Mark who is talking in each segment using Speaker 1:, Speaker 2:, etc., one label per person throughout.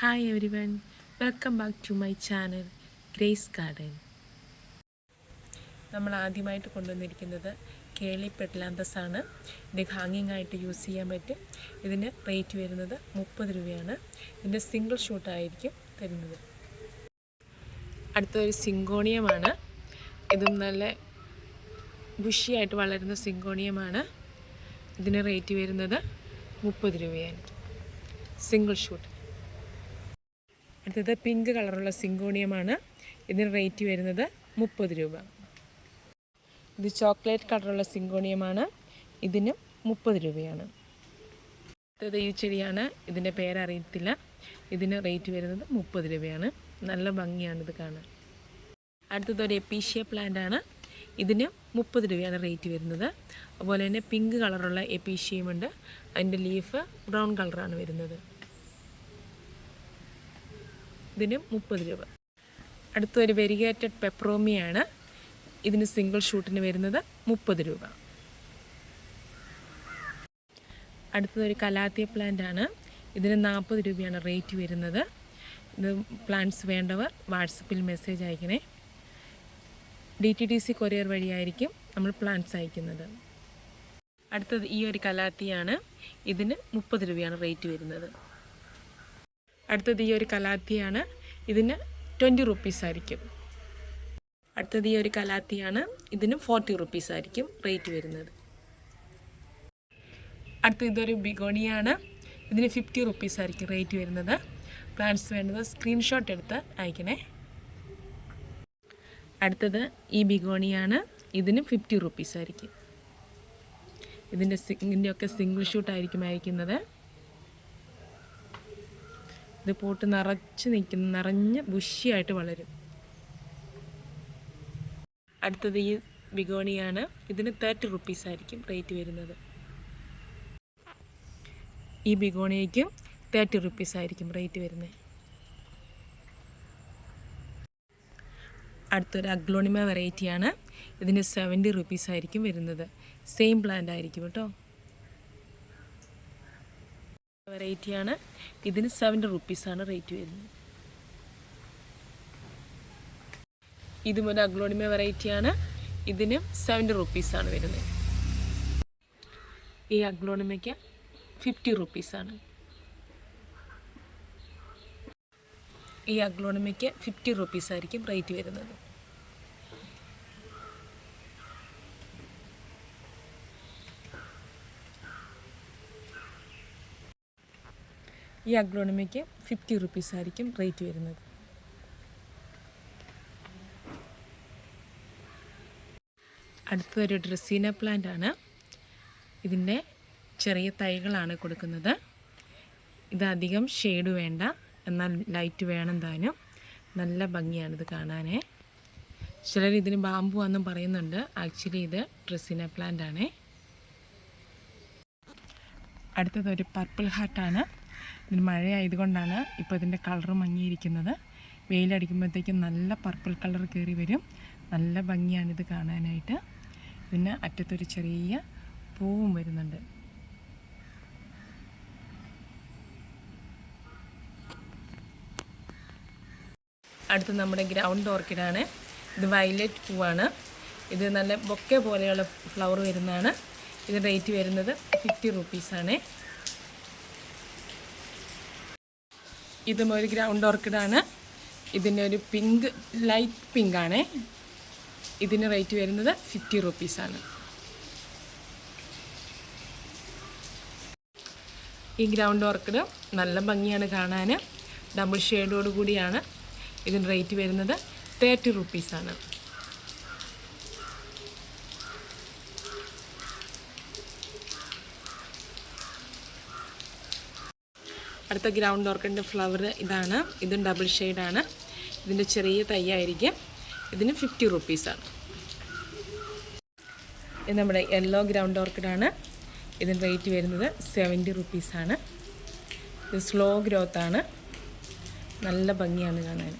Speaker 1: Hi everyone, welcome back to my channel Grace Garden. നമ്മൾ ആദ്യമായിട്ട് കൊണ്ടുവന്നിരിക്കുന്നത് കേളി പെട്ലാന്തസ് ആണ്. ഇത് ഹാങ്ങിങ് ആയിട്ട് യൂസ് ചെയ്യാൻ പറ്റും. ഇതിന് റേറ്റ് വരുന്നത് 30 രൂപയാണ്. ഇതിൻ്റെ സിംഗിൾ ഷൂട്ട് ആയിരിക്കും തരുന്നത്. അടുത്തൊരു സിങ്കോണിയമാണ്. ഇതും നല്ല ബുഷിയായിട്ട് വളരുന്ന സിങ്കോണിയമാണ്. ഇതിന് റേറ്റ് വരുന്നത് 30 രൂപയാണ് സിംഗിൾ ഷൂട്ട്. അടുത്തത് പിങ്ക് കളറുള്ള സിങ്കോണിയമാണ്. ഇതിന് റേറ്റ് വരുന്നത് 30 രൂപ. ഇത് ചോക്ലേറ്റ് കളറുള്ള സിങ്കോണിയമാണ്. ഇതിന് 30 രൂപയാണ്. അടുത്തത് ഈ ചെടിയാണ്. ഇതിൻ്റെ പേരറിയത്തില്ല. ഇതിന് റേറ്റ് വരുന്നത് 30 രൂപയാണ്. നല്ല ഭംഗിയാണിത് കാണാൻ. അടുത്തത് ഒരു എപ്പീഷ്യ പ്ലാന്റ് ആണ്. ഇതിന് 30 രൂപയാണ് റേറ്റ് വരുന്നത്. അതുപോലെ തന്നെ പിങ്ക് കളറുള്ള എപ്പീഷ്യയുമുണ്ട്. അതിൻ്റെ ലീഫ് ബ്രൗൺ കളറാണ് വരുന്നത്. ഇതിന് 30 രൂപ. അടുത്തൊരു വെരിഗേറ്റഡ് പെപ്പറോമിയാണ്. ഇതിന് സിംഗിൾ ഷൂട്ടിന് വരുന്നത് 30 രൂപ. അടുത്തതൊരു കലാത്തിയ പ്ലാന്റ് ആണ്. ഇതിന് 40 രൂപയാണ് റേറ്റ് വരുന്നത്. ഇത് പ്ലാന്റ്സ് വേണ്ടവർ വാട്സപ്പിൽ മെസ്സേജ് അയക്കണേ. DTDC കൊറിയർ വഴിയായിരിക്കും നമ്മൾ പ്ലാന്റ്സ് അയക്കുന്നത്. അടുത്തത് ഈ ഒരു കലാത്തിയാണ്. ഇതിന് 30 രൂപയാണ് റേറ്റ് വരുന്നത്. അടുത്തത് ഈ ഒരു കലാത്തിയാണ്. ഇതിന് 20 റുപ്പീസ് ആയിരിക്കും. അടുത്തത് ഈ ഒരു കലാത്തിയാണ്. ഇതിന് 40 റുപ്പീസ് ആയിരിക്കും റേറ്റ് വരുന്നത്. അടുത്തത് ഇതൊരു ബിഗോണിയാണ്. ഇതിന് 50 റുപ്പീസ് ആയിരിക്കും റേറ്റ് വരുന്നത്. പ്ലാന്റ്സ് വേണ്ടത് സ്ക്രീൻഷോട്ട് എടുത്ത് അയക്കണേ. അടുത്തത് ഈ ബിഗോണിയാണ്. ഇതിന് 50 റുപ്പീസ് ആയിരിക്കും. ഇതിൻ്റെയൊക്കെ സിംഗിൾ ഷൂട്ടായിരിക്കും അയക്കുന്നത്. ഇത് പോട്ട് നിറഞ്ഞ് ബുഷിയായിട്ട് വളരും. അടുത്തത് ഈ ബിഗോണിയാണ്. ഇതിന് 30 റുപ്പീസ് ആയിരിക്കും റേറ്റ് വരുന്നത്. ഈ ബിഗോണിയയ്ക്കും 30 റുപ്പീസ് ആയിരിക്കും റേറ്റ് വരുന്നത്. അടുത്തൊരു അഗ്ലോണിമ വെറൈറ്റിയാണ്. ഇതിന് 70 റുപ്പീസ് ആയിരിക്കും വരുന്നത്. സെയിം പ്ലാന്റ് ആയിരിക്കും കേട്ടോ. വെറൈറ്റിയാണ്. ഇതിന് 70 റുപ്പീസാണ് റേറ്റ് വരുന്നത്. ഇതും ഒരു അഗ്ലോണിമ വെറൈറ്റിയാണ്. ഇതിന് 70 റുപ്പീസാണ് വരുന്നത്. ഈ അഗ്ലോണിമയ്ക്ക് 50 റുപ്പീസാണ്. ഈ അഗ്ലോണിമയ്ക്ക് 50 റുപ്പീസ് ആയിരിക്കും റേറ്റ് വരുന്നത്. ഈ അഗ്ലോണിമയ്ക്ക് 50 റുപ്പീസ് ആയിരിക്കും റേറ്റ് വരുന്നത്. അടുത്തൊരു ഡ്രസീന പ്ലാന്റ് ആണ്. ഇതിൻ്റെ ചെറിയ തൈകളാണ് കൊടുക്കുന്നത്. ഇത് അധികം ഷെയ്ഡ് വേണ്ട, എന്നാൽ ലൈറ്റ് വേണം താനും. നല്ല ഭംഗിയാണിത് കാണാനേ. ചിലർ ഇതിന് ബാമ്പു എന്നും പറയുന്നുണ്ട്. ആക്ച്വലി ഇത് ഡ്രസീന പ്ലാന്റ് ആണ്. അടുത്തതൊരു പർപ്പിൾ ഹാർട്ടാണ്. ഇതിന് മഴയായതുകൊണ്ടാണ് ഇപ്പോൾ ഇതിൻ്റെ കളർ മങ്ങിയിരിക്കുന്നത്. വെയിലടിക്കുമ്പോഴത്തേക്കും നല്ല പർപ്പിൾ കളർ കയറി വരും. നല്ല ഭംഗിയാണിത് കാണാനായിട്ട്. പിന്നെ അറ്റത്തൊരു ചെറിയ പൂവും വരുന്നുണ്ട്. അടുത്ത് നമ്മുടെ ഗ്രൗണ്ട് ഓർക്കിഡാണ്. ഇത് വയലറ്റ് പൂവാണ്. ഇത് നല്ല ബൊക്കെ പോലെയുള്ള ഫ്ലവർ വരുന്നതാണ്. ഇത് റേറ്റ് വരുന്നത് 50 റുപ്പീസാണ്. ഇതും ഒരു ഗ്രൗണ്ട് ഓർക്കിഡാണ്. ഇതിൻ്റെ ഒരു പിങ്ക്, ലൈറ്റ് പിങ്ക് ആണ്. ഇതിന് റേറ്റ് വരുന്നത് 50 റുപ്പീസാണ്. ഈ ഗ്രൗണ്ട് ഓർക്കിഡ് നല്ല ഭംഗിയാണ് കാണാൻ. ഡബിൾ ഷെയ്ഡോട് കൂടിയാണ്. ഇതിന് റേറ്റ് വരുന്നത് 30 റുപ്പീസാണ്. അടുത്ത ഗ്രൗണ്ട് ഓർക്കിഡിൻ്റെ ഫ്ലവർ ഇതാണ്. ഇതും ഡബിൾ ഷെയ്ഡാണ്. ഇതിൻ്റെ ചെറിയ തൈയായിരിക്കും. ഇതിന് 50 റുപ്പീസാണ്. ഇത് നമ്മുടെ യെല്ലോ ഗ്രൗണ്ട് ഓർക്കിഡാണ്. ഇതിന് റേറ്റ് വരുന്നത് 70 റുപ്പീസാണ്. ഇത് സ്ലോ ഗ്രോത്താണ്. നല്ല ഭംഗിയാണ് കാണാൻ.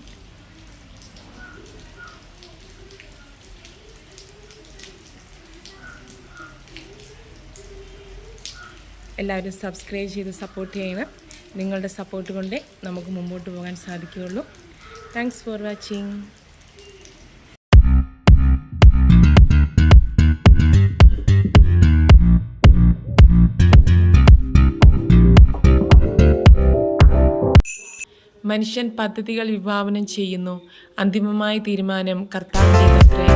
Speaker 1: എല്ലാവരും സബ്സ്ക്രൈബ് ചെയ്ത് സപ്പോർട്ട് ചെയ്യണം. നിങ്ങളുടെ സപ്പോർട്ട് കൊണ്ടേ നമുക്ക് മുമ്പോട്ട് പോകാൻ സാധിക്കുകയുള്ളൂ. Thanks for watching. മനുഷ്യൻ പദ്ധതികൾ വിഭാവനം ചെയ്യുന്നു. അന്തിമമായ തീരുമാനം കർത്താവിൻ്റേതത്രേ.